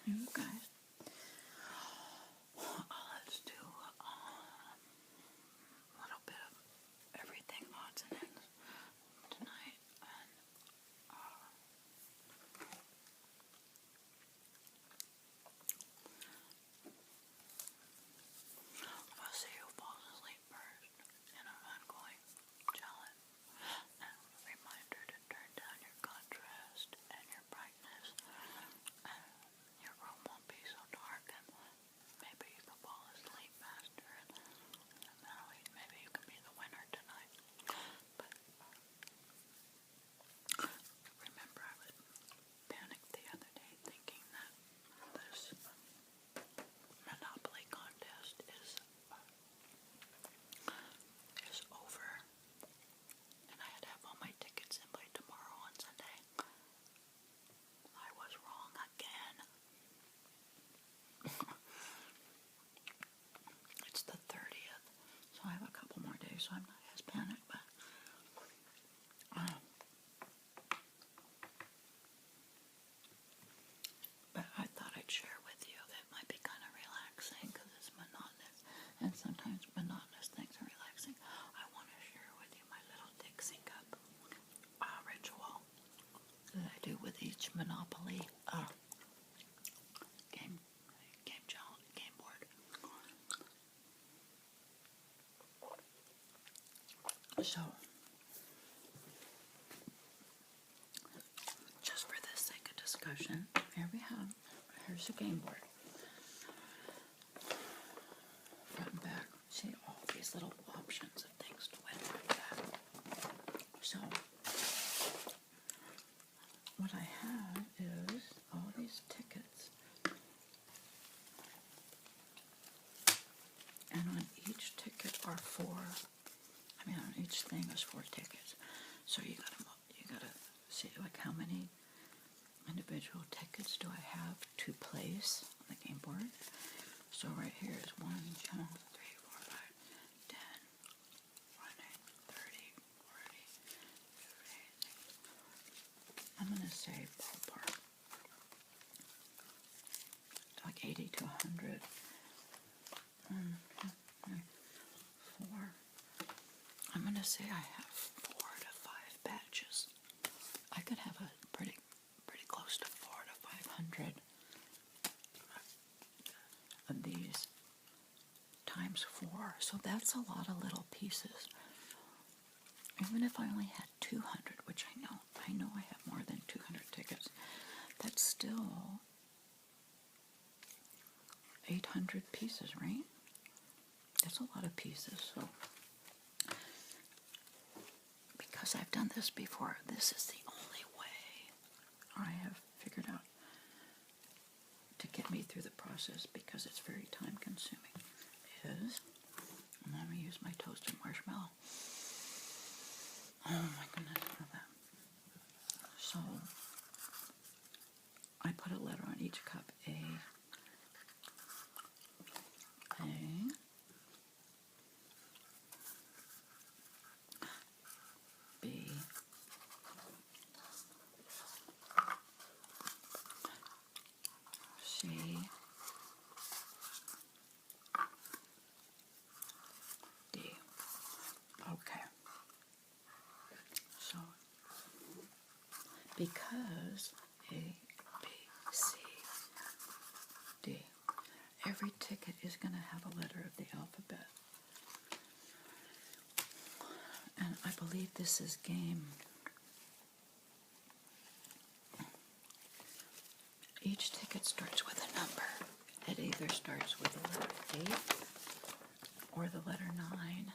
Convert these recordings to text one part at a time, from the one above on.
You guys, let's do a little bit of everything, odds and ends tonight. And I'll see who falls asleep first in an ongoing challenge. And reminder to turn down your contrast and your brightness. And your room won't be so dark, and maybe you can fall asleep faster. And maybe you can be the winner tonight. But remember, I was panicked the other day thinking that this Monopoly contest is over, and I had to have all my tickets in by tomorrow on Sunday. I was wrong again. It's the 30th, so I have a couple more days, so I'm not as panicked, but I thought I'd share with you that it might be kind of relaxing because it's monotonous, and sometimes monotonous things are relaxing. I want to share with you my little Dixie cup ritual that I do with each Monopoly game board. So, just for the sake of discussion, here's a game board. Front and back. See all these little options of things to win like that. So, what I have is all these tickets. And on each ticket are on each thing is 4 tickets. So you gotta see like how many individual tickets do I have to place on the game board. So right here is 1, 2, 3, 4, 5, 10, 20, 30, 40, 50. I'm gonna say ballpark. Like 80 to 100. 1, 2, 3, 4. I'm gonna say I have 4 to 5 batches. I could have a pretty close to 4 to 500 of these times 4. So that's a lot of little pieces. Even if I only had 200, which I know I have more than 200 tickets, that's still 800 pieces, right? That's a lot of pieces. So because I've done this before, this is the only way I have figured out to get me through the process, because it's very time consuming, and let me use my toasted marshmallow. Oh my goodness, for that. So I put a letter on each cup. A, B, C, D. Okay. So, because A, B, C, D, every ticket is going to have a letter of the alphabet. And I believe this is game. Each ticket starts with a number. It either starts with the letter 8 or the letter 9.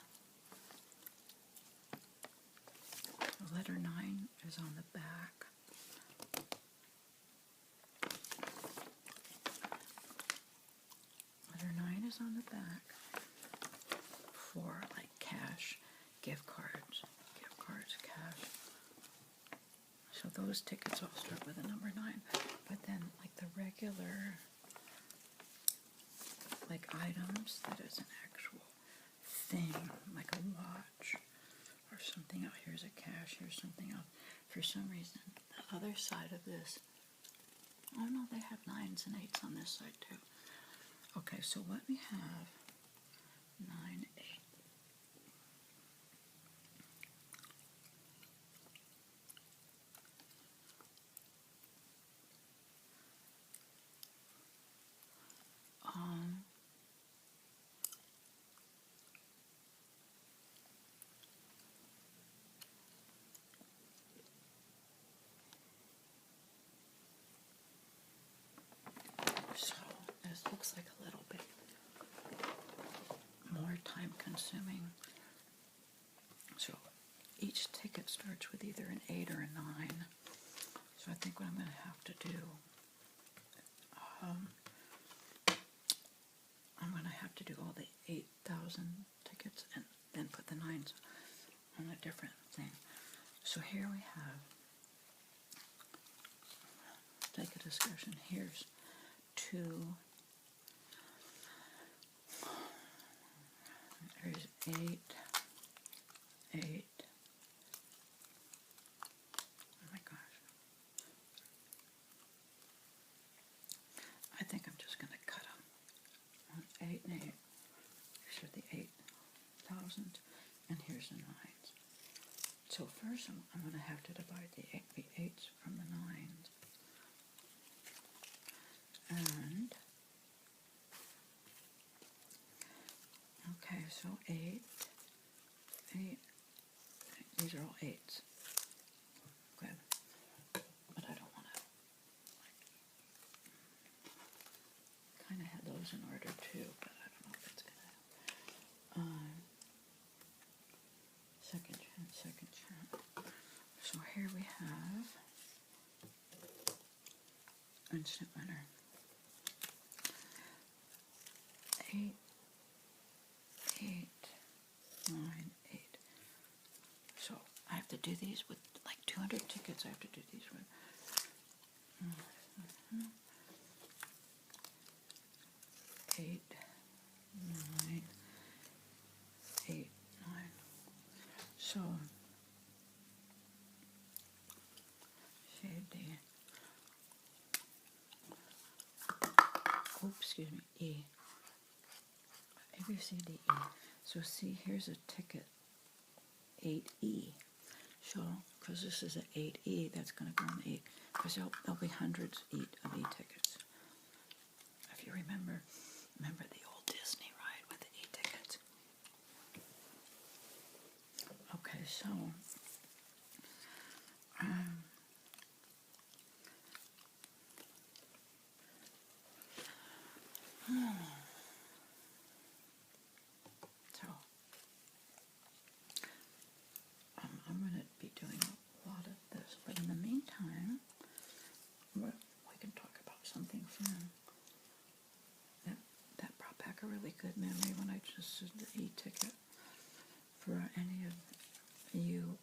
The letter 9 is on the back. Letter 9 is on the back for like cash, gift cards, cash. So those tickets all start with the number 9. But then like the regular like items that is an actual thing, like a watch or something. Out here's a cash, here's something else. For some reason, the other side of this Oh no, they have 9s and 8s on this side too. Okay, so what we have, 9, 8. Um, so this looks like a little bit more time consuming. So each ticket starts with either an 8 or a 9. So I think what I'm going to have to do, I'm going to have to do all the 8,000 tickets and then put the 9s on a different thing. So here we have, take a discussion. Here's 2. There's 8, 8. Oh my gosh. I think I'm just going to cut them. 8 and 8. These are the 8,000, and here's the 9s. So first I'm going to have to divide the 8s from the 9s. And, okay, so 8, 8, these are all 8s. Good. But I don't want to, kind of had those in order too, but I don't know if it's going to, second chance. So here we have instant winner. 8, 8, 9, 8. So I have to do these with like 200 tickets. I have to do these with. 8, 9, 8, 9. So shade D. Oops, excuse me. E. A, B, C, D, E. So see, here's a ticket, 8E. So, because this is an 8E, that's going to go on 8. Because there'll be hundreds of E-tickets. If you remember the old Disney ride with the E-tickets. Okay, so, I'm going to be doing a lot of this, but in the meantime, we can talk about something fun. That brought back a really good memory when I just did the e-ticket for any of you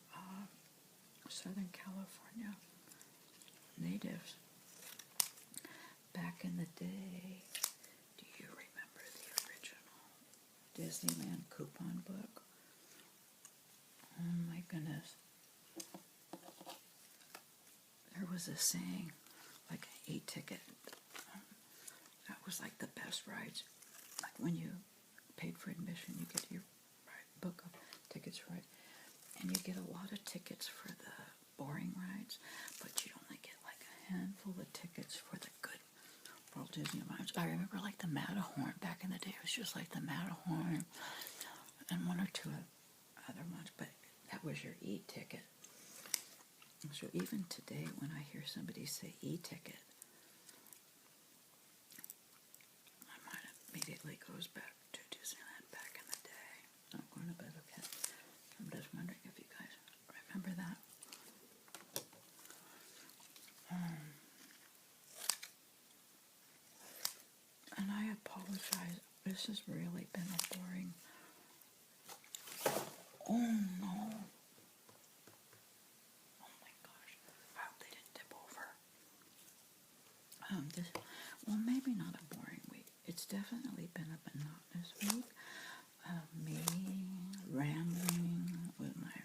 Southern California natives. Back in the day, do you remember the original Disneyland coupon book? Oh my goodness. There was a saying, like an e-ticket. That was like the best rides. Like when you paid for admission, you get your book of tickets right. And you get a lot of tickets for the boring rides, but you'd only get like a handful of tickets for the good Walt Disney rides. I remember like the Matterhorn back in the day. It was just like the Matterhorn and one or two other ones, but that was your e-ticket. So even today when I hear somebody say e-ticket, my mind immediately goes back to Disneyland back in the day. I'm going to bed, okay? I'm just wondering if you guys remember that. And I apologize. This has really been a boring. Oh no. Oh my gosh. I hope they didn't tip over. Well, maybe not a boring week. It's definitely been a monotonous week of me rambling with my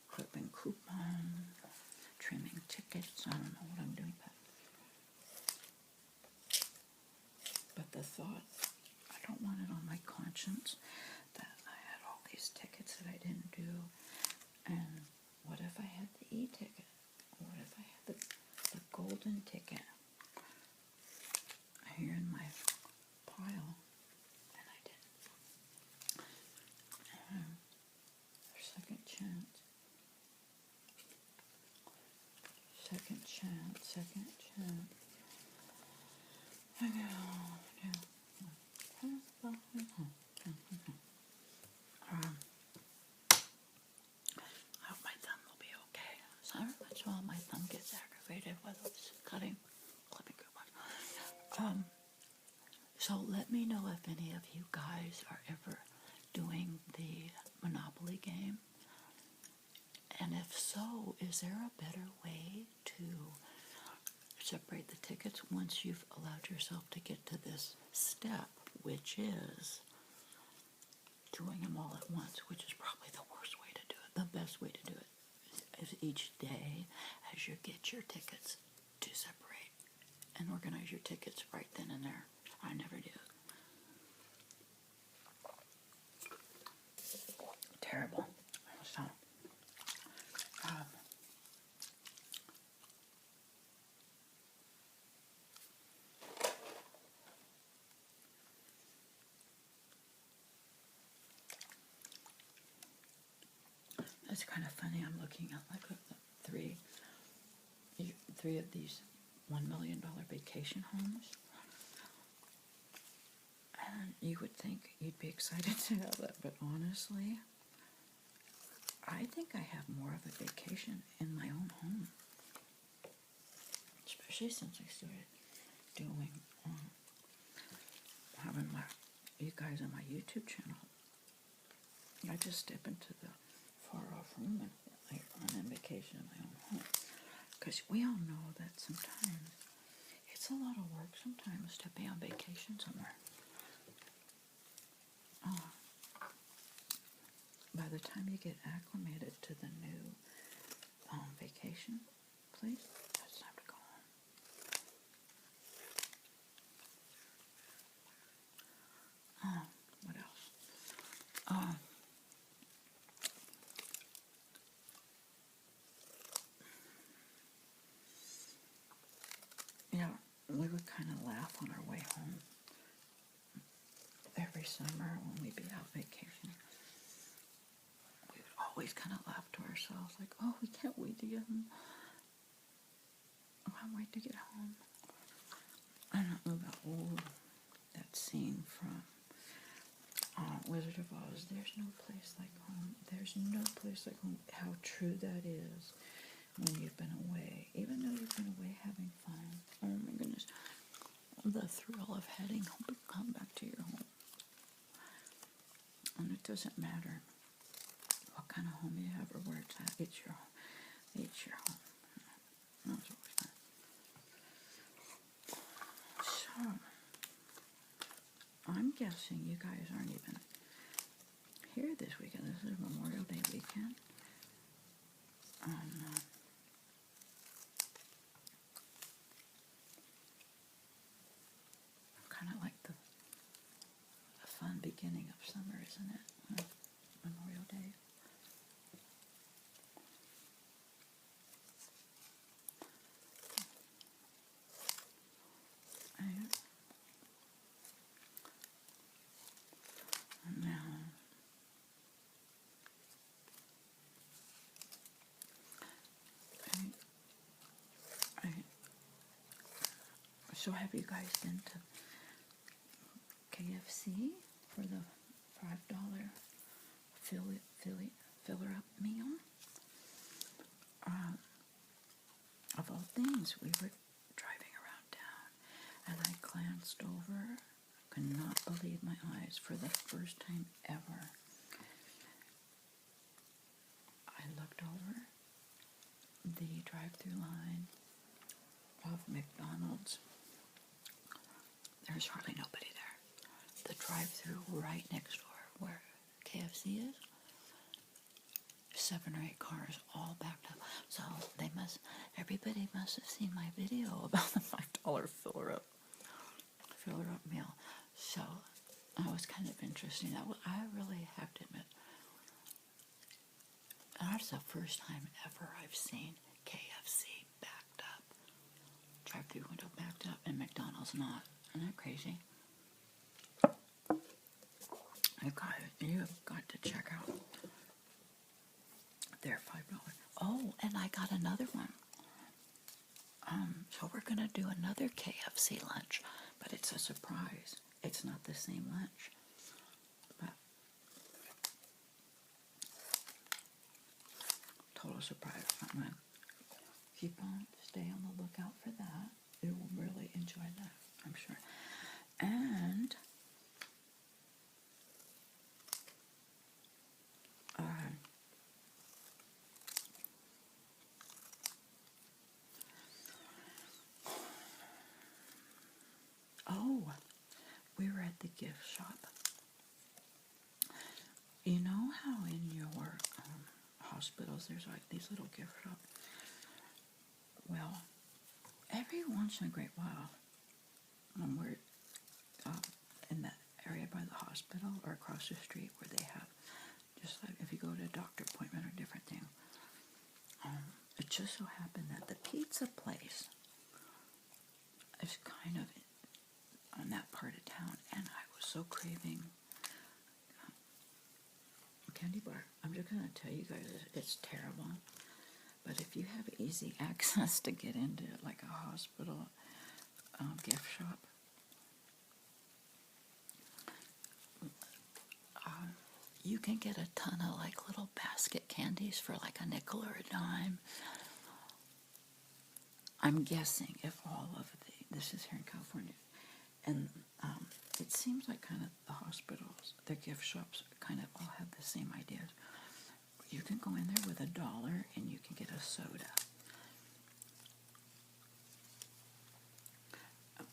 clipping coupon, trimming tickets. I don't know what I'm doing, but conscience that I had all these tickets that I didn't do. And what if I had the e-ticket? What if I had the golden ticket here in my pile? And I didn't. Second chance. Second chance. Second chance. I hope my thumb will be okay. So every once in a while my thumb gets aggravated with it's cutting, clipping coupons. So let me know if any of you guys are ever doing the Monopoly game. And if so, is there a better way to separate the tickets once you've allowed yourself to get to this step, which is doing them all at once, which is probably the worst way to do it. The best way to do it is each day as you get your tickets to separate and organize your tickets right then and there. I never do. Terrible. So, it's kind of funny. I'm looking at like three of these $1 million vacation homes. And you would think you'd be excited to have that, but honestly, I think I have more of a vacation in my own home. Especially since I started doing, having you guys on my YouTube channel. I just step into the far-off room and I'm on vacation in my own home. Because we all know that sometimes it's a lot of work sometimes to be on vacation somewhere. By the time you get acclimated to the new vacation place, it's time to go home. What else? Yeah, we would kind of laugh on our way home every summer when we'd be out vacationing. We would always kind of laugh to ourselves, like, "Oh, we can't wait to get home. I can't wait to get home." I don't know that scene from Wizard of Oz. There's no place like home. There's no place like home. How true that is when you've been away, even though you've been away having fun. Oh my goodness, the thrill of heading home to come back to your home. And it doesn't matter what kind of home you have or where it's at. It's your home. It's your home. That's always fun. So, I'm guessing you guys aren't even here this weekend. This is Memorial Day weekend. Kind of like the fun beginning of summer, isn't it? Memorial Day. So have you guys been to KFC for the $5 filler-up meal? Of all things, we were driving around town, and I glanced over, could not believe my eyes for the first time ever. I looked over the drive-through line of McDonald's. There's hardly nobody there. The drive-through right next door where KFC is, 7 or 8 cars all backed up. So everybody must have seen my video about the $5 filler-up meal. So I was kind of interesting. I really have to admit, that's the first time ever I've seen KFC backed up. Drive-thru window backed up and McDonald's not. Isn't that crazy? You've got to check out their $5. Oh, and I got another one. So we're going to do another KFC lunch, but it's a surprise. It's not the same lunch. But total surprise. I'm going to stay on the lookout for that. You will really enjoy that, I'm sure. And we were at the gift shop. You know how in your hospitals there's like these little gift shops? Well, every once in a great while, when we're in that area by the hospital or across the street where they have, just like if you go to a doctor appointment or different thing, it just so happened that the pizza place is kind of on that part of town, and I was so craving candy bar. I'm just going to tell you guys, it's terrible. But if you have easy access to get into like a hospital gift shop, you can get a ton of like little basket candies for like a nickel or a dime. I'm guessing if all of this is here in California, and it seems like kind of the hospitals, the gift shops kind of all have the same ideas. You can go in there with $1 and you can get a soda.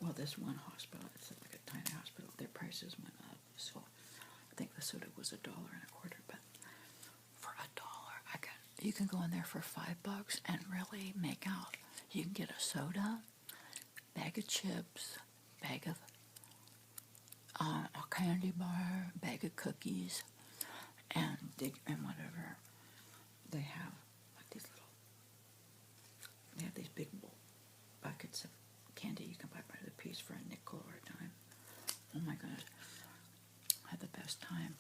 Well, this one hospital, it's like a tiny hospital, their prices went up. So I think the soda was $1.25, but for $1, you can go in there for $5 and really make out. You can get a soda, bag of chips, bag of a candy bar, bag of cookies, and whatever. They have like they have these big buckets of candy you can buy by the piece for a nickel or a dime. Oh my goodness, I had the best time.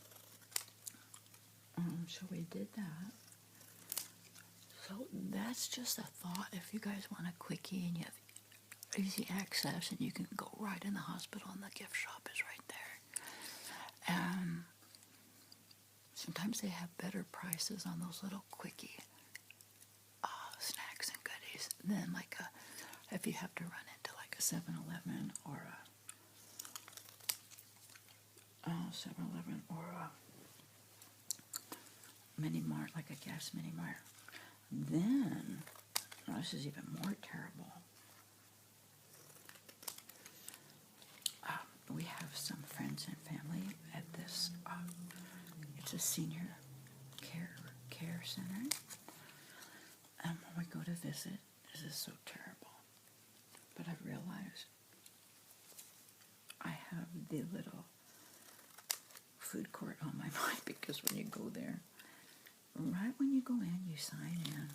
So we did that. So that's just a thought. If you guys want a quickie and you have easy access and you can go right in the hospital and the gift shop is right there. Sometimes they have better prices on those little quickie snacks and goodies than like if you have to run into like a 7-Eleven or a 7-Eleven or a mini mart, like a gas mini mart. Then, this is even more terrible. We have some friends and family at this, it's a senior care center. And when we go to visit, this is so terrible. But I realize I have the little food court on my mind, because when you go there, right when you go in, you sign in,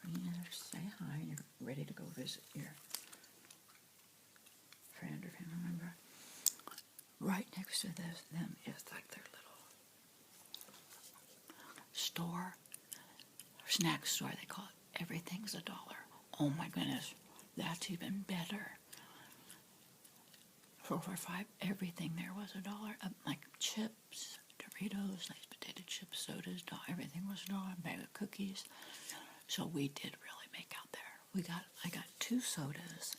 and you say hi, and you're ready to go visit your friend or family member. Right next to them is like their little store, snack store, they call it. Everything's $1. Oh my goodness, that's even better. For $5, everything there was $1. Like chips, Doritos, nice potato chips, sodas, everything was $1. A bag of cookies. So we did really make out there. I got 2 sodas,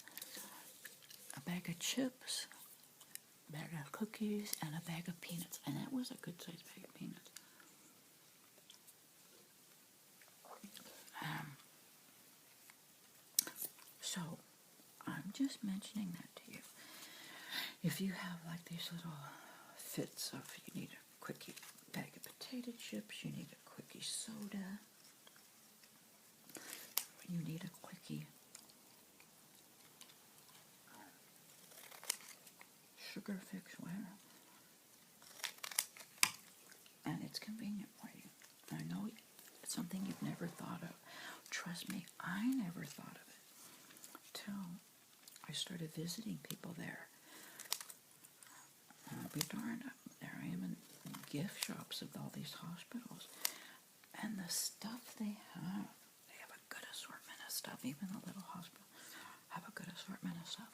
a bag of chips, a bag of cookies, and a bag of peanuts. And that was a good sized bag of peanuts. So I'm just mentioning that to you. If you have like these little fits of, you need a quickie bag of potato chips, you need a quickie soda, you need a quickie sugar fix, whatever. it's convenient for you. I know it's something you've never thought of. Trust me, I never thought of it till I started visiting people there. I'll be darned, there I am in gift shops of all these hospitals. And the stuff they have a good assortment of stuff. Even the little hospitals have a good assortment of stuff.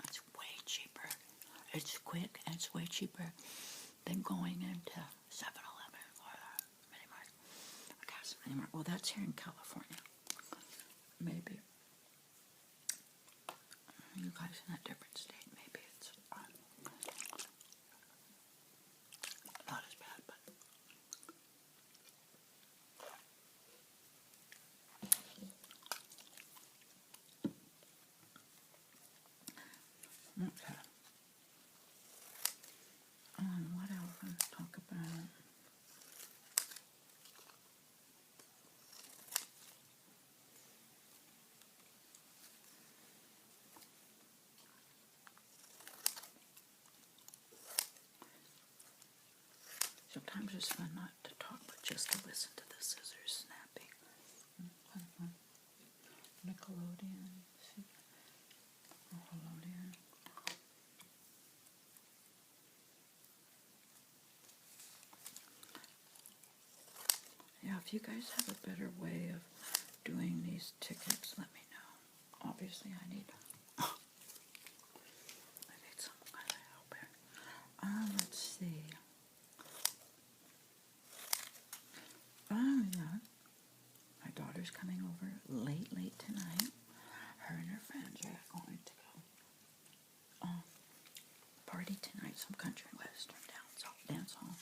It's way cheaper. It's quick and it's way cheaper than going into 7-Eleven or Mini Mart. I guess Mini Mart. Well, that's here in California. Maybe. You guys in a different state, maybe it's not as bad, but okay. What else I'm going to talk about? Sometimes it's fun not to talk, but just to listen to the scissors snapping. Kind of fun. Nickelodeon. Nickelodeon. Yeah, if you guys have a better way of doing these tickets, let me know. Obviously, I need some kind of help here. Let's see. Oh, yeah. My daughter's coming over late tonight. Her and her friends are going to go party tonight, some country western dance hall.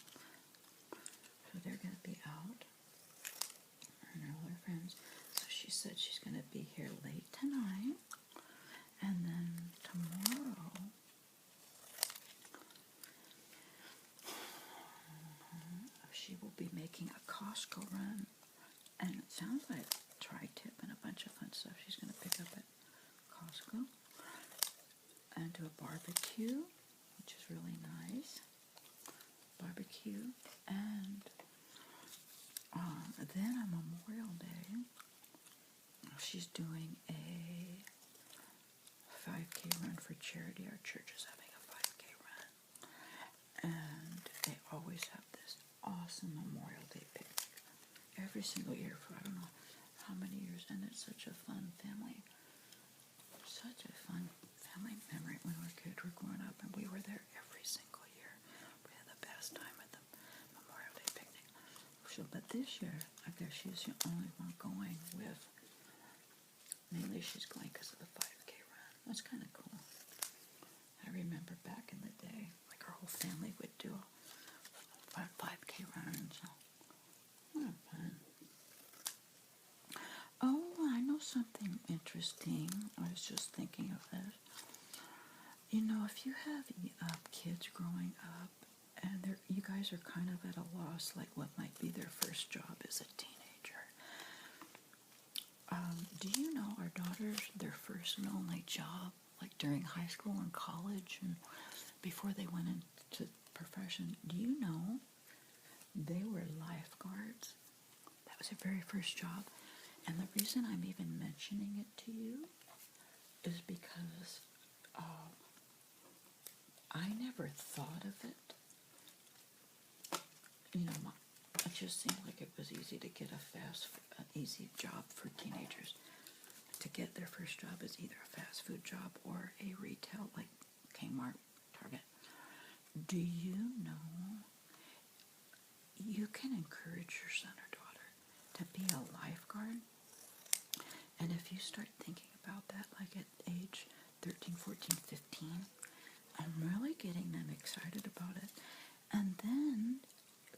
So they're going to be out. Her and all her friends. So she said she's going to be here late tonight. And then tomorrow, she will be making a Costco run. And it sounds like tri-tip and a bunch of fun stuff she's going to pick up at Costco. And do a barbecue, which is really nice. Barbecue. And then on Memorial Day, she's doing a 5K run for charity. Our church is having a 5K run. And they always have this awesome Memorial Day picnic. Every single year for I don't know how many years. And it's such a fun family. Such a fun family memory when we were kids. We were growing up and we were there every single year. We had the best time at the Memorial Day picnic. So, but this year, I guess she's the only one going with. Mainly she's going because of the 5K run. That's kind of cool. I remember back in the day, like our whole family would do a 5K run. So, what fun. Oh, I know something interesting. I was just thinking of this. You know, if you have kids growing up and you guys are kind of at a loss, like what might be their first job as a teenager. Do you know our daughters, their first and only job, like during high school and college and before they went into profession, do you know they were lifeguards? That was their very first job. And the reason I'm even mentioning it to you is because I never thought of it. You know, it just seemed like it was easy to get an easy job for teenagers. To get their first job is either a fast food job or a retail, like Kmart, Target. Do you know you can encourage your son or daughter to be a lifeguard? And if you start thinking about that, like at age 13, 14, 15, I'm really getting them excited about it. And then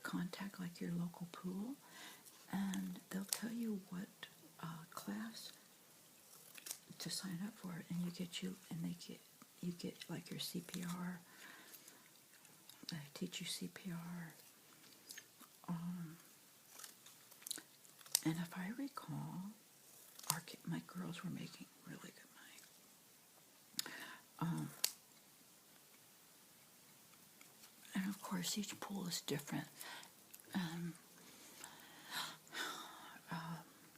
contact like your local pool, and they'll tell you what class to sign up for, and you get like your CPR. They teach you CPR. And if I recall, my girls were making really good money. And of course, each pool is different.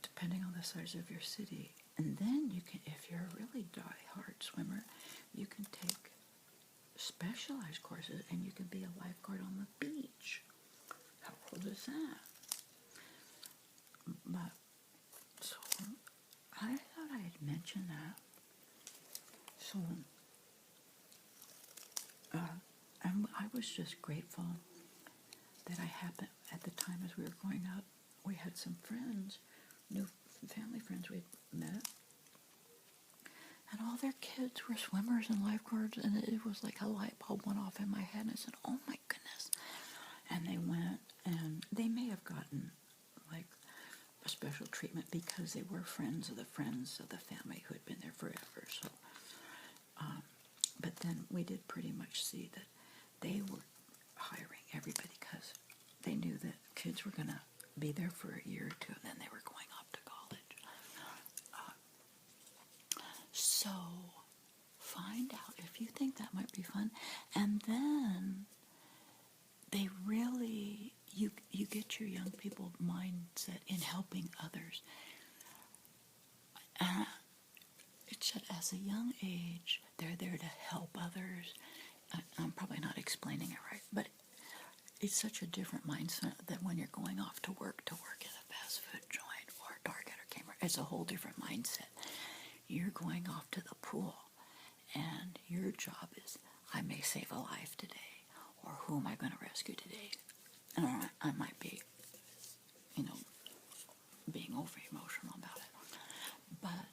depending on the size of your city. And then you can, if you're a really die-hard swimmer, you can take specialized courses and you can be a lifeguard on the beach. How cool is that? But, so, I thought I'd mention that. So, and I was just grateful that I happened, at the time as we were growing up, we had some friends, new family friends we'd met, and all their kids were swimmers and lifeguards, and it was like a light bulb went off in my head, and I said, oh my goodness. And they went, and they may have gotten, like, a special treatment because they were friends of the family who had been there forever, so, but then we did pretty much see that they were hiring everybody because they knew that kids were going to be there for a year or two, and then they were going off to college. So find out if you think that might be fun, and then they really, you get your young people mindset in helping others. It's that as a young age, they're there to help others. I'm probably not explaining it right, but it's such a different mindset than when you're going off to work at a fast food joint or Target or Kmart. It's a whole different mindset. You're going off to the pool, and your job is, I may save a life today, or who am I going to rescue today? And I might be, being over-emotional about it. But,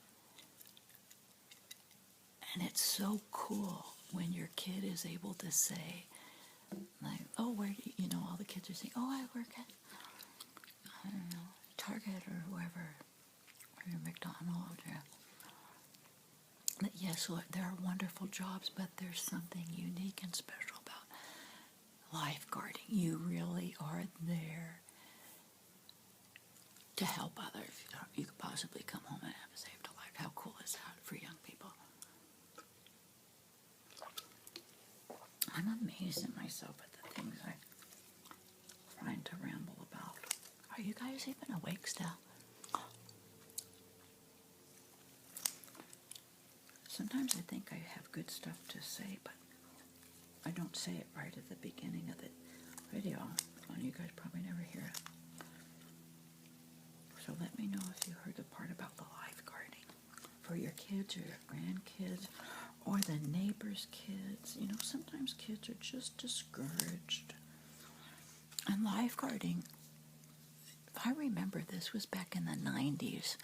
and it's so cool when your kid is able to say, like, oh, where, all the kids are saying, oh, I work at, I don't know, Target or whoever, or McDonald's, or, yes, there are wonderful jobs, but there's something unique and special about lifeguarding. You really are there to help others. You could possibly come home and have saved a life. How cool is that for young people? I'm amazed at myself at the things I find to ramble about. Are you guys even awake still? Sometimes I think I have good stuff to say, but I don't say it right at the beginning of the video. You guys probably never hear it. So let me know if you heard the part about the lifeguarding for your kids or your grandkids or the neighbors' kids. Sometimes kids are just discouraged. And lifeguarding, if I remember, this was back in the 90s,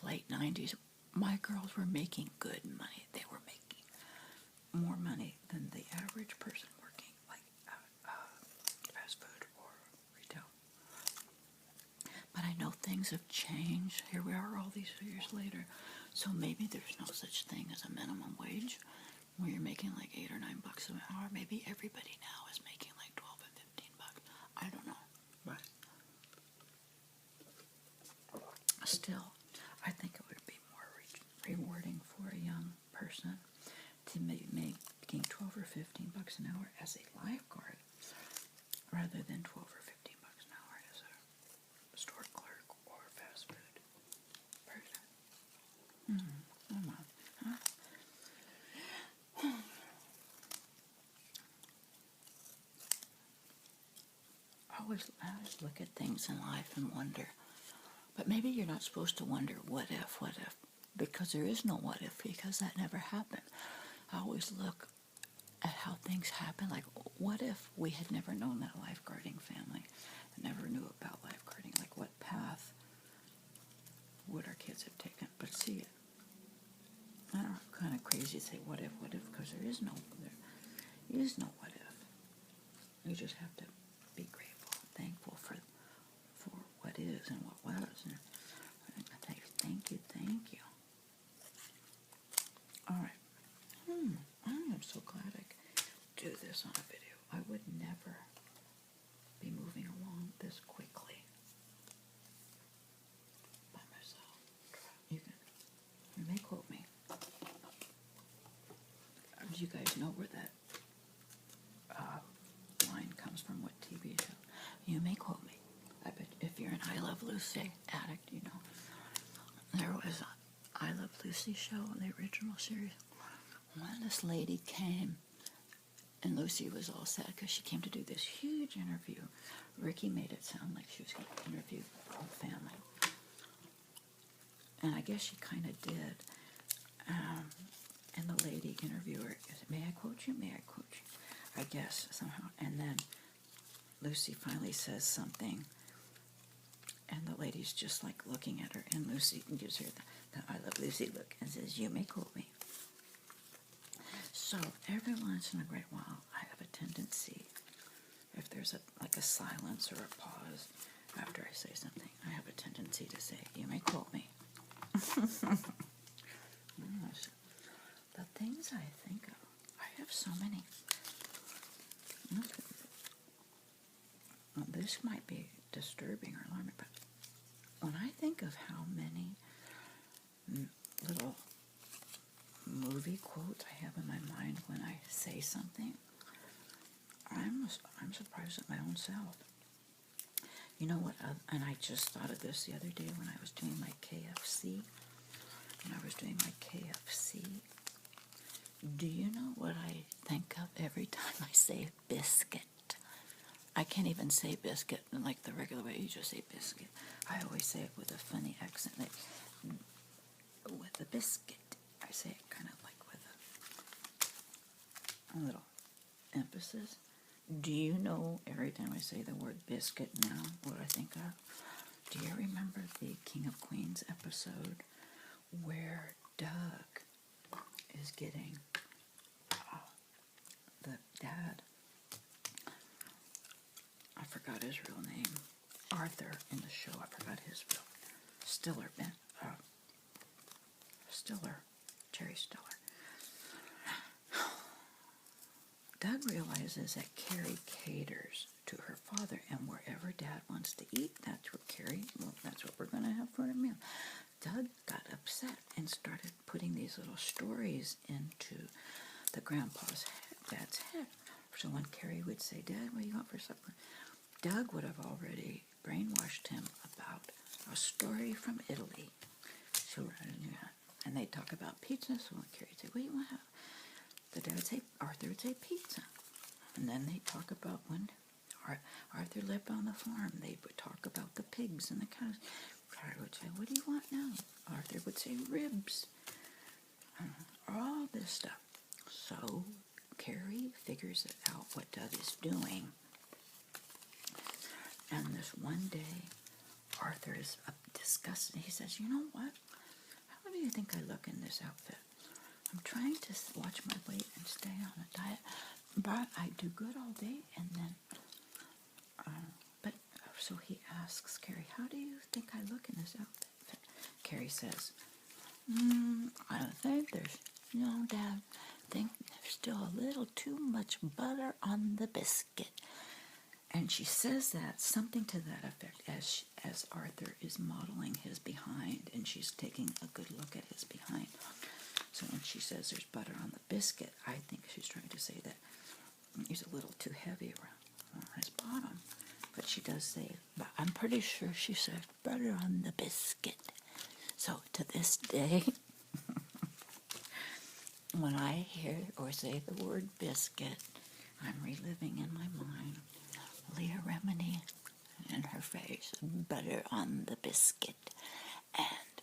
late 90s. My girls were making good money. They were making more money than the average person working, like fast food or retail. But I know things have changed. Here we are all these years later. So maybe there's no such thing as a minimum wage where you're making like $8 or $9 an hour. Maybe everybody now is making like 12 and 15 bucks. I don't know. But still, I think it would be more rewarding for a young person to make making 12 or 15 bucks an hour as a lifeguard rather than 12 or 15 bucks an hour as a store clerk or fast food person. Come on, huh? I always look at things in life and wonder, but maybe you're not supposed to wonder what if, because there is no what if, because that never happened. I always look at how things happen, like what if we had never known that lifeguarding family, and never knew about lifeguarding, like what path would our kids have taken? But see, I don't know, kind of crazy to say what if, because there is no what if. You just have to be grateful, thankful for what is and what was. And thank you. All right. I am so glad I could do this on a video. I would never be moving along this quickly by myself. You may quote me. Do you guys know where that line comes from? What TV show? You may quote me. I Love Lucy addict, you know. There was a I Love Lucy show, the original series. When this lady came, and Lucy was all sad because she came to do this huge interview. Ricky made it sound like she was going to interview the whole family. And I guess she kind of did. And the lady interviewer said, "May I quote you? May I quote you?" I guess, somehow. And then Lucy finally says something. And the lady's just like looking at her. And Lucy gives her the I Love Lucy look and says, "You may quote me." So every once in a great while, I have a tendency, if there's like a silence or a pause after I say something, I have a tendency to say, "You may quote me." Yes. The things I think of, I have so many. Well, this might be disturbing or alarming, but when I think of how many little movie quotes I have in my mind when I say something, I'm surprised at my own self. You know what? And I just thought of this the other day when I was doing my KFC. Do you know what I think of every time I say biscuit? I can't even say biscuit like the regular way you just say biscuit. I always say it with a funny accent, like with a biscuit. I say it kind of like with a little emphasis. Do you know every time I say the word biscuit now what I think of? Do you remember the King of Queens episode where Doug is getting the dad, I forgot his real name, Arthur in the show, I forgot his real, Jerry Stiller. Doug realizes that Carrie caters to her father, and wherever Dad wants to eat, that's what we're going to have for a meal. Doug got upset and started putting these little stories into the dad's head. So when Carrie would say, "Dad, what do you want for supper?" Doug would have already brainwashed him about a story from Italy. So, and they'd talk about pizza, so when Carrie would say, "What do you want to have?" The dad would say, Arthur would say pizza. And then they'd talk about when Arthur lived on the farm. They would talk about the pigs and the cows. Carrie would say, "What do you want now?" Arthur would say, "Ribs." All this stuff. So Carrie figures out what Doug is doing. And this one day, Arthur is disgusted. He says, "You know what? How do you think I look in this outfit? I'm trying to watch my weight and stay on a diet, but I do good all day, and then, so he asks Carrie, "How do you think I look in this outfit?" Carrie says, "I think there's, Dad, I think there's still a little too much butter on the biscuit." And she says that, something to that effect, as Arthur is modeling his behind, and she's taking a good look at his behind. So when she says there's butter on the biscuit, I think she's trying to say that he's a little too heavy around his bottom. But she does say, but I'm pretty sure she says butter on the biscuit. So to this day, when I hear or say the word biscuit, I'm reliving in my mind Leah Remini and her face, butter on the biscuit. And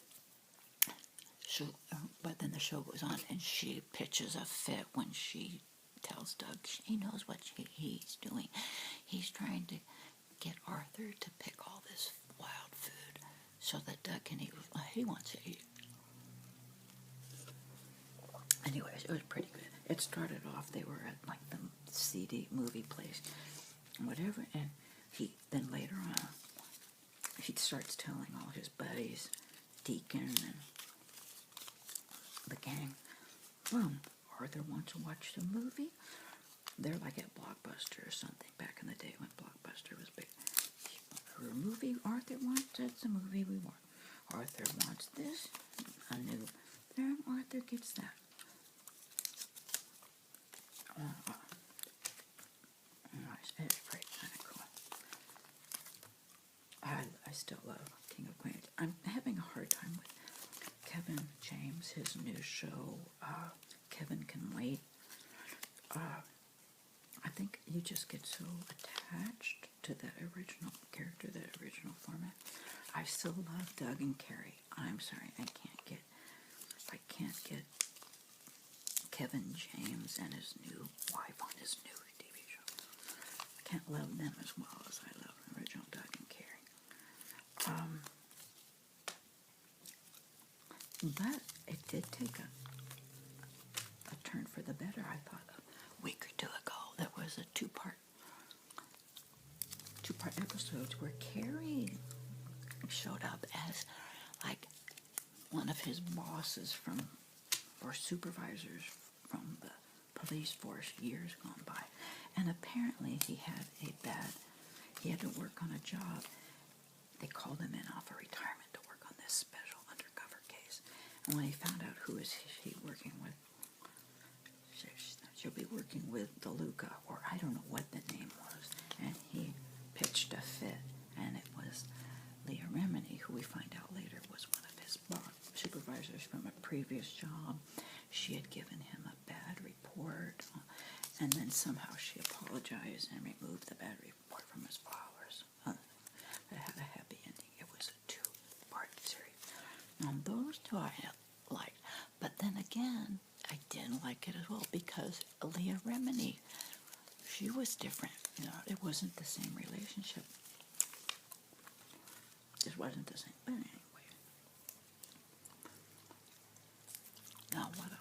so, but then the show goes on, and she pitches a fit when she tells Doug she knows what he's doing. He's trying to get Arthur to pick all this wild food so that Doug can eat what he wants to eat. Anyways, it was pretty good. It started off, they were at like the CD movie place, whatever, and then later on, he starts telling all his buddies, Deacon and the gang, boom, Arthur wants to watch the movie. They're like at Blockbuster or something back in the day when Blockbuster was big. A movie Arthur wants, that's the movie we want. Arthur wants this, a new film, Arthur gets that. It's pretty kind of cool. I still love King of Queens. I'm having a hard time with Kevin James, his new show, Kevin Can Wait. I think you just get so attached to that original character, that original format. I still love Doug and Carrie. I'm sorry, I can't get Kevin James and his new wife on his new TV show. I can't love them as well as I love the original Doug and Carrie. But it did take a turn for the better, I thought. A week or two ago, there was a two-part episode where Carrie showed up as like one of his bosses or supervisors from the police force years gone by. And apparently he had to work on a job. They called him in off of retirement to work on this special undercover case. And when he found out who is he working with, she'll be working with DeLuca, or I don't know what the name was. And he pitched a fit, and it was Leah Remini, who we find out later was one of his supervisors from a previous job. She had given him a bad report, and then somehow she apologized and removed the bad report from his followers. It had a happy ending. It was a 2-part series. Now, those two I liked, but then again, I didn't like it as well because Leah Remini, she was different. You know, it wasn't the same relationship. It wasn't the same. But anyway. Now, what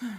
else?